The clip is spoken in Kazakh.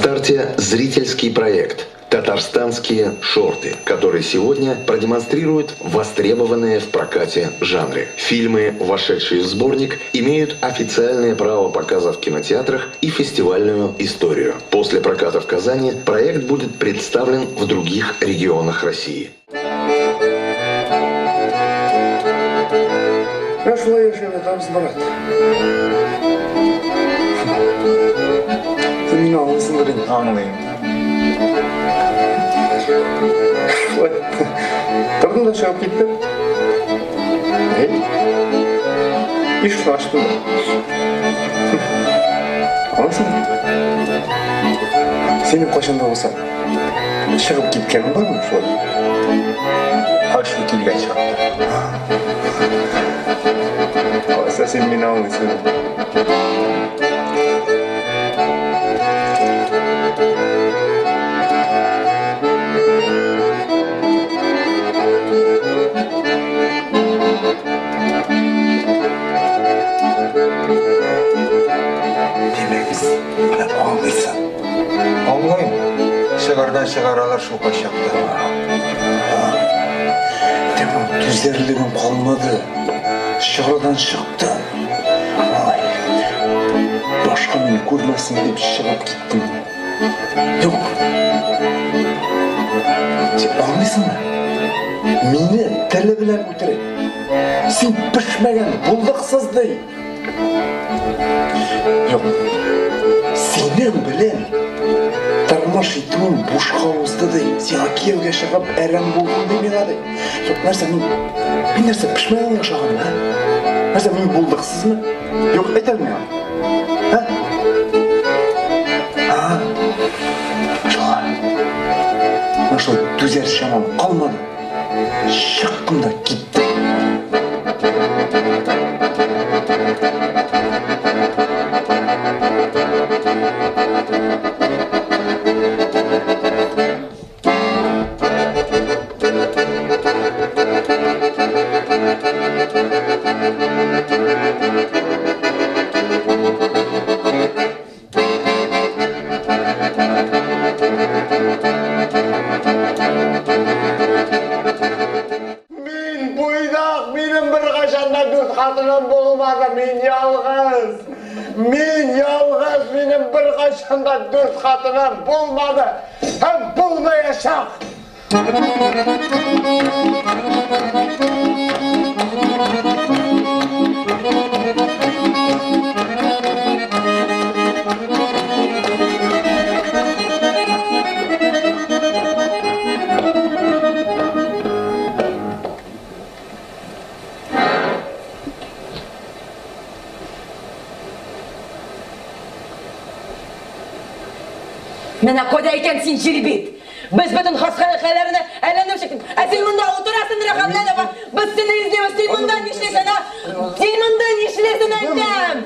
старте зрительский проект «Татарстанские шорты», который сегодня продемонстрирует востребованные в прокате жанры. Фильмы, вошедшие в сборник, имеют официальное право показа в кинотеатрах и фестивальную историю. После проката в Казани проект будет представлен в других регионах России. Прошлое живет, там брат. Ты меня услышал? Аңлайым. Тұрдың да шығып кетті. Еш ашты. Аласың. Сенің қашанда болса шығып кеткенің бар ма шолай? Қашу келген шығыпты. Аласа сен мені алғысың. Аңлайым. Шығардан шығаралар шоқа шақты. Демі түзерлігім қалмады. Шығардан шықты. Башқа мені көрмесін деп шығып кеттім. Жоқ. Сен аңлайсың ба? Мені тілі білен өтірек. Сен пішмеген бұлдықсыздай. Жоқ. Сенің білен тармаш етуім бушқа ауыздыдай. Сен күйеуге шығып әрім болдың демен адай. Жоқ, нәрсе мен нәрсе пішмеген шағым, ә? Нәрсе мен бұлдықсыз ма? Жоқ, айтар мен. Ә? Жоға. Нашыл түзер шамам қалмады. Шыққым да кетті. Менің бір қашанда дүрт қатынам болмады, һәм болмаяшақ. Мені қода екен сен жербейді. Біз бүтін хасқаны қайларына әлемдіп шықтың. Сен мұнда отырасың рақамнан аға. Біз сені іздеміз. Сен мұнда нешлесін, а? Сен мұнда нешлесін айтам.